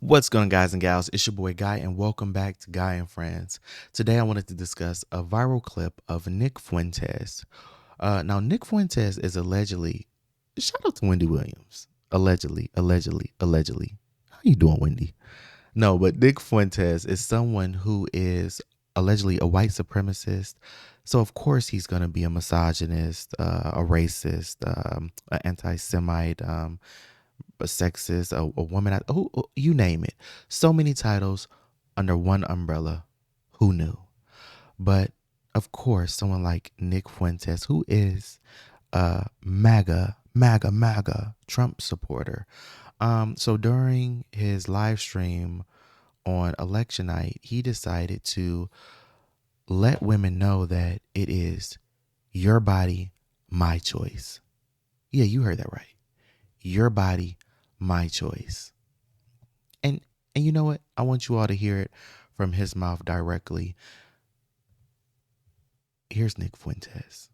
What's going on, guys and gals? It's your boy Guy, and welcome back to Guy and Friends. Today, I wanted to discuss a viral clip of Nick Fuentes. Now, Nick Fuentes is allegedly, shout out to Wendy Williams. Allegedly. How you doing, Wendy? No, but Nick Fuentes is someone who is allegedly a white supremacist. So, of course, he's going to be a misogynist, a racist, an anti-Semite, a sexist, a woman, you name it. So many titles under one umbrella. Who knew? But of course, someone like Nick Fuentes, who is a MAGA Trump supporter. So during his live stream on election night, he decided to let women know that it is your body, my choice. Yeah, you heard that right. Your body, my choice. And you know what? I want you all to hear it from his mouth directly. Here's Nick Fuentes.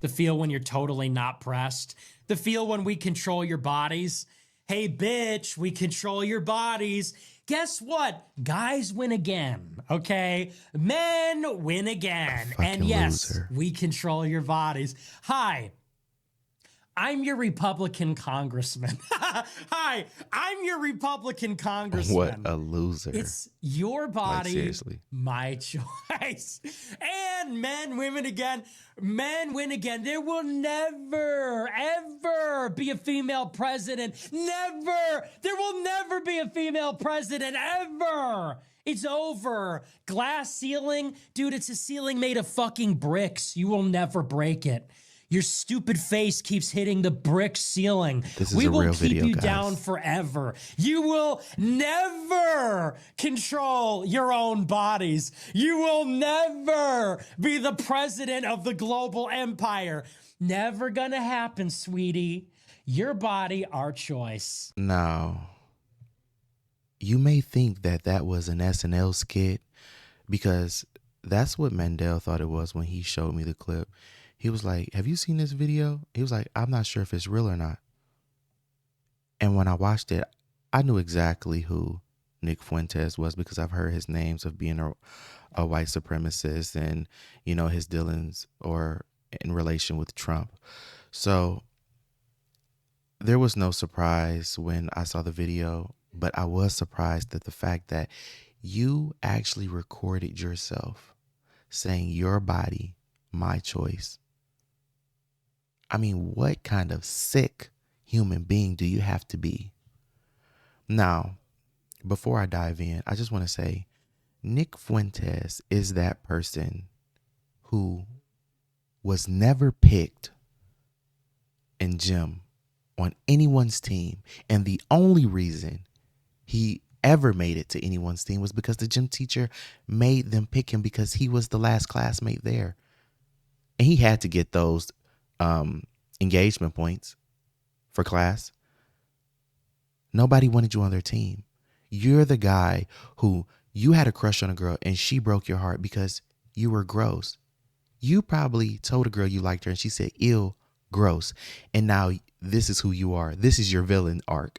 The feel when you're totally not pressed. The feel when we control your bodies. Hey, bitch, we control your bodies. Guess what? Guys win again, okay? Men win again. And yes, loser. we control your bodies. Hi. I'm your Republican congressman. Hi, I'm your Republican congressman. What a loser. It's your body, seriously. my choice. And men, women again. Men win again. There will never, ever be a female president. Never. There will never be a female president, ever. It's over. Glass ceiling. Dude, it's a ceiling made of fucking bricks. You will never break it. Your stupid face keeps hitting the brick ceiling. This is we a will real keep video, you guys. down forever. You will never control your own bodies. You will never be the president of the global empire. Never gonna happen, sweetie. Your body, our choice. Now, you may think that that was an SNL skit because that's what Mandel thought it was when he showed me the clip. He was like, have you seen this video? He was like, I'm not sure if it's real or not. And when I watched it, I knew exactly who Nick Fuentes was because I've heard his names of being a white supremacist and, you know, his dealings or in relation with Trump. So there was no surprise when I saw the video, but I was surprised at the fact that you actually recorded yourself saying your body, my choice. I mean, what kind of sick human being do you have to be? Now, before I dive in, I just want to say Nick Fuentes is that person who was never picked in gym on anyone's team. And the only reason he ever made it to anyone's team was because the gym teacher made them pick him because he was the last classmate there. And he had to get those engagement points for class. Nobody wanted you on their team. You're the guy who you had a crush on a girl and she broke your heart because you were gross. You probably told a girl you liked her and she said, ew, gross. And now this is who you are. This is your villain arc.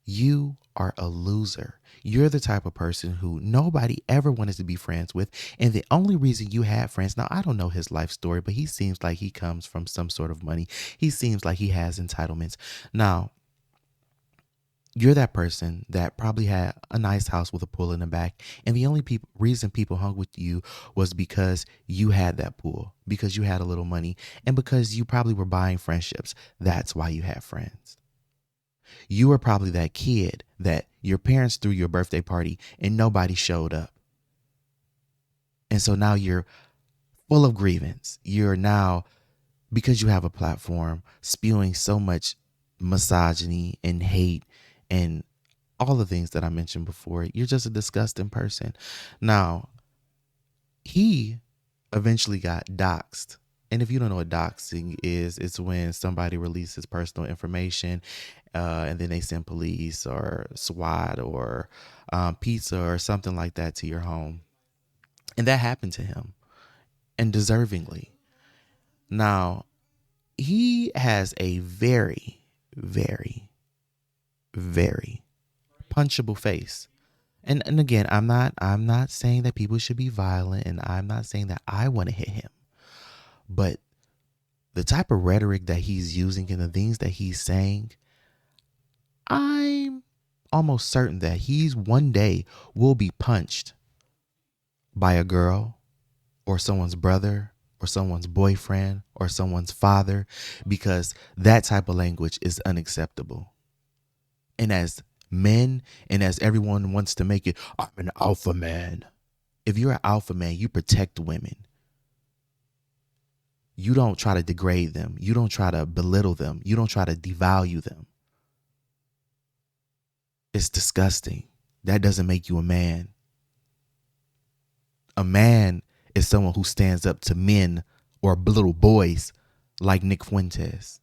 You are a loser. You're the type of person who nobody ever wanted to be friends with. And the only reason you had friends, now I don't know his life story, but he seems like he comes from some sort of money. He seems like he has entitlements. Now, you're that person that probably had a nice house with a pool in the back. And the only reason people hung with you was because you had that pool, because you had a little money, and because you probably were buying friendships. That's why you had friends. You were probably that kid that your parents threw your birthday party and nobody showed up. And so now you're full of grievance. You're now, because you have a platform, spewing so much misogyny and hate and all the things that I mentioned before. You're just a disgusting person. Now, he eventually got doxxed. And if you don't know what doxing is, it's when somebody releases personal information and then they send police or SWAT or pizza or something like that to your home. And that happened to him, and deservingly. Now, he has a very, very, very punchable face. And again, I'm not saying that people should be violent, and I'm not saying that I want to hit him. But the type of rhetoric that he's using and the things that he's saying, I'm almost certain that he's one day will be punched by a girl or someone's brother or someone's boyfriend or someone's father, because that type of language is unacceptable. And as men, and as everyone wants to make it, I'm an alpha man. If you're an alpha man, you protect women. You don't try to degrade them. You don't try to belittle them. You don't try to devalue them. It's disgusting. That doesn't make you a man. A man is someone who stands up to men or little boys like Nick Fuentes.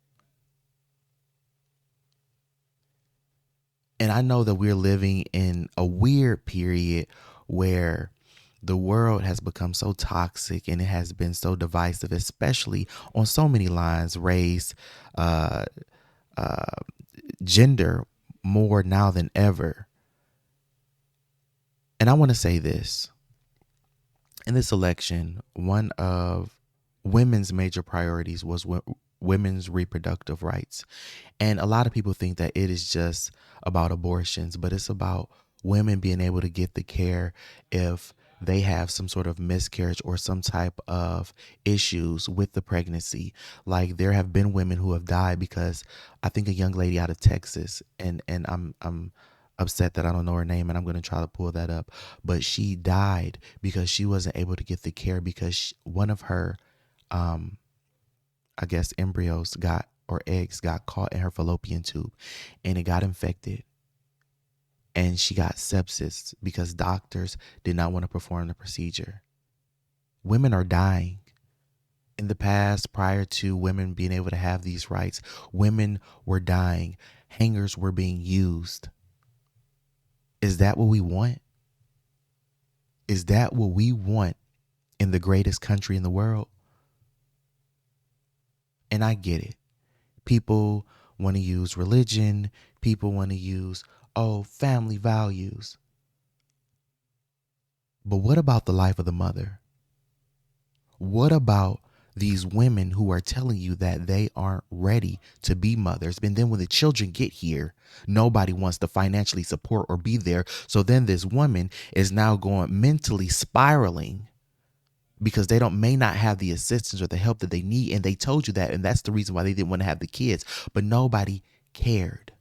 And I know that we're living in a weird period where the world has become so toxic and it has been so divisive, especially on so many lines: race, uh, gender, more now than ever. And I want to say this. In this election, one of women's major priorities was women's reproductive rights. And a lot of people think that it is just about abortions, but it's about women being able to get the care if they have some sort of miscarriage or some type of issues with the pregnancy. Like, there have been women who have died because I think a young lady out of Texas, and I'm upset that I don't know her name, and I'm going to try to pull that up, but she died because she wasn't able to get the care because one of her I guess embryos got, or eggs got caught in her fallopian tube, and it got infected, and she got sepsis because doctors did not want to perform the procedure. Women are dying. In the past, prior to women being able to have these rights, women were dying. Hangers were being used. Is that what we want? Is that what we want in the greatest country in the world? And I get it. People want to use religion. People want to use, family values. But what about the life of the mother? What about these women who are telling you that they aren't ready to be mothers? And then when the children get here, nobody wants to financially support or be there. So then this woman is now going mentally spiraling because they may not have the assistance or the help that they need. And they told you that. And that's the reason why they didn't want to have the kids. But nobody cared.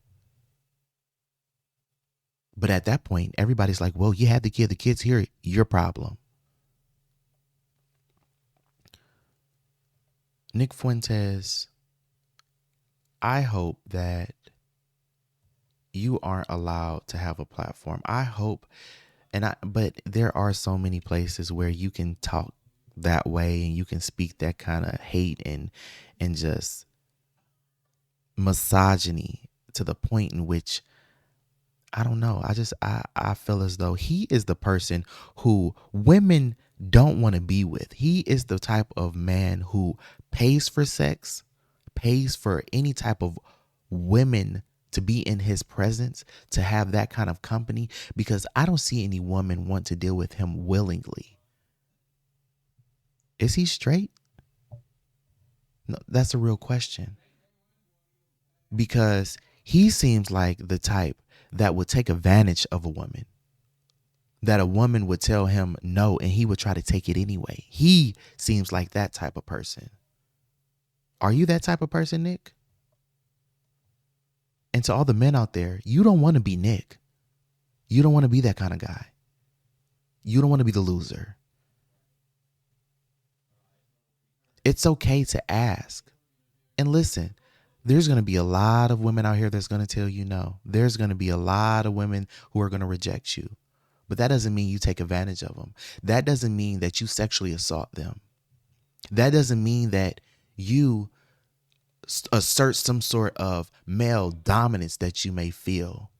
But at that point, everybody's like, well, you had the kid's here, your problem. Nick Fuentes, I hope that you aren't allowed to have a platform. I hope, but there are so many places where you can talk that way and you can speak that kind of hate and just misogyny to the point in which, I don't know. I feel as though he is the person who women don't want to be with. He is the type of man who pays for sex, pays for any type of women to be in his presence, to have that kind of company, because I don't see any woman want to deal with him willingly. Is he straight? No, that's a real question. Because he seems like the type that would take advantage of a woman, that a woman would tell him no and he would try to take it anyway. He seems like that type of person. Are you that type of person, Nick? And to all the men out there, you don't want to be Nick. You don't want to be that kind of guy. You don't want to be the loser. It's okay to ask. And listen, there's going to be a lot of women out here that's going to tell you no. There's going to be a lot of women who are going to reject you. But that doesn't mean you take advantage of them. That doesn't mean that you sexually assault them. That doesn't mean that you assert some sort of male dominance that you may feel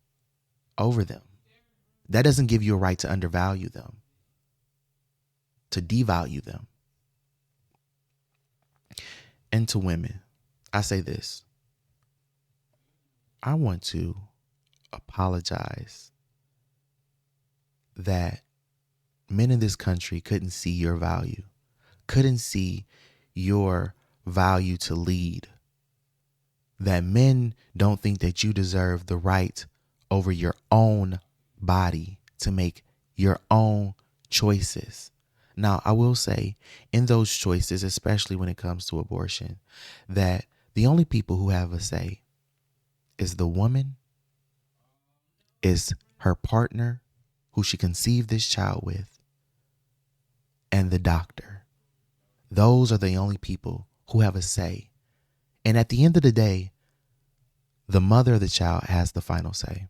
over them. That doesn't give you a right to undervalue them, to devalue them. And to women, I say this. I want to apologize that men in this country couldn't see your value, couldn't see your value to lead, that men don't think that you deserve the right over your own body to make your own choices. Now, I will say in those choices, especially when it comes to abortion, that the only people who have a say is the woman, is her partner who she conceived this child with, and the doctor. Those are the only people who have a say. And at the end of the day, the mother of the child has the final say.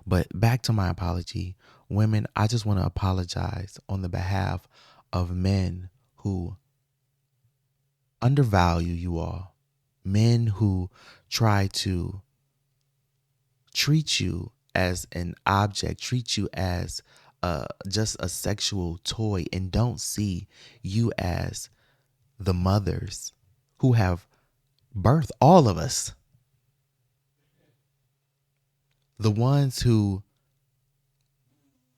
But back to my apology, women, I just want to apologize on the behalf of men who undervalue you all, men who try to treat you as an object, treat you as just a sexual toy, and don't see you as the mothers who have birthed all of us. The ones who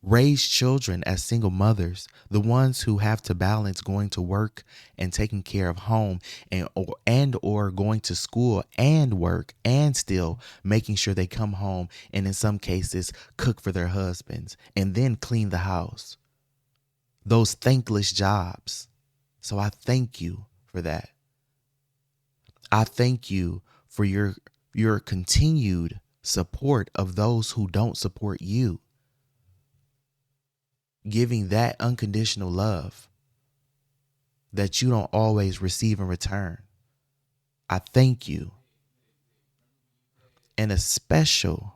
raise children as single mothers, the ones who have to balance going to work and taking care of home and or going to school and work and still making sure they come home and in some cases cook for their husbands and then clean the house. Those thankless jobs. So I thank you for that. I thank you for your continued support of those who don't support you. Giving that unconditional love that you don't always receive in return. I thank you. And a special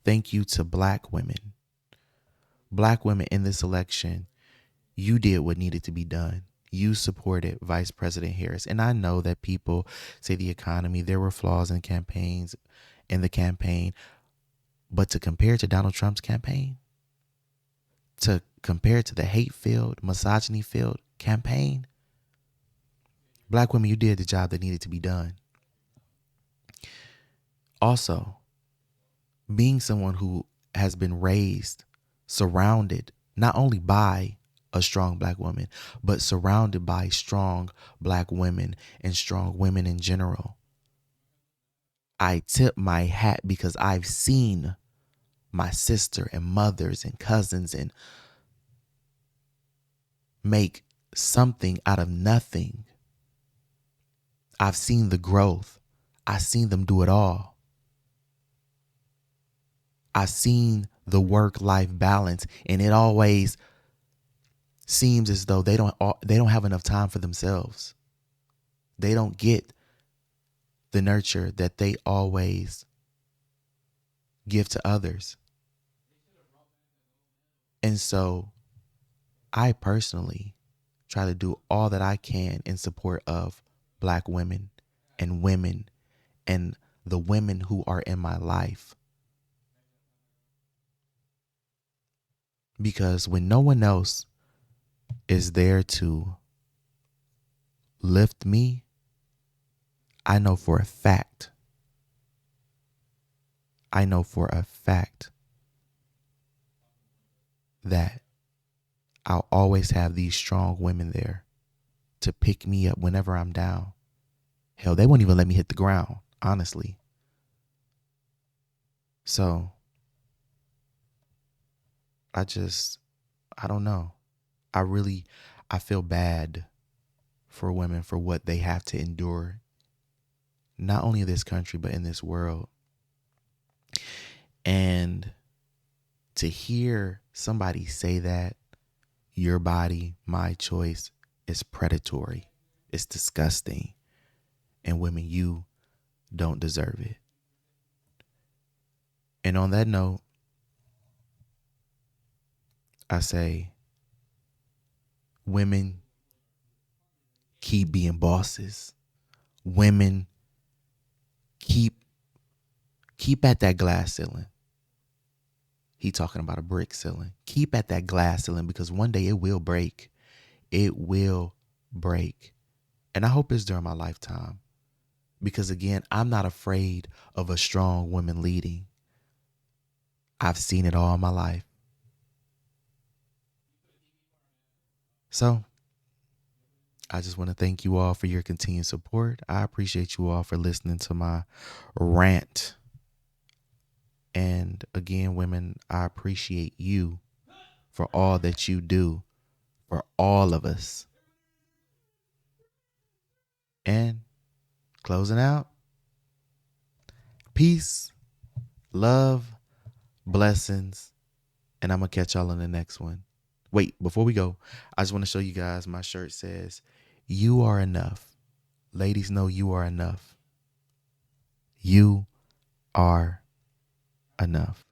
thank you to Black women. Black women in this election, you did what needed to be done. You supported Vice President Harris. And I know that people say the economy, there were flaws in the campaign, but to compare to Donald Trump's campaign, to compare to the hate-filled, misogyny-filled campaign, Black women, you did the job that needed to be done. Also, being someone who has been raised, surrounded not only by a strong Black woman, but surrounded by strong Black women and strong women in general, I tip my hat because I've seen my sister and mothers and cousins and make something out of nothing. I've seen the growth. I've seen them do it all. I've seen the work-life balance, and it always seems as though they don't have enough time for themselves. They don't get the nurture that they always give to others. And so I personally try to do all that I can in support of Black women and the women who are in my life. Because when no one else is there to lift me, I know for a fact that I'll always have these strong women there to pick me up whenever I'm down. Hell, they won't even let me hit the ground, honestly. So I don't know. I feel bad for women for what they have to endure, not only in this country, but in this world. And to hear somebody say that, your body, my choice, is predatory. It's disgusting. And women, you don't deserve it. And on that note, I say, women, keep being bosses. Women, keep at that glass ceiling. He talking about a brick ceiling. Keep at that glass ceiling because one day it will break. It will break. And I hope it's during my lifetime. Because again, I'm not afraid of a strong woman leading. I've seen it all in my life. So I just want to thank you all for your continued support. I appreciate you all for listening to my rant. And again, women, I appreciate you for all that you do for all of us. And closing out, peace, love, blessings, and I'm going to catch y'all in the next one. Wait, before we go, I just want to show you guys my shirt says, "You are enough." Ladies know you are enough. You are enough.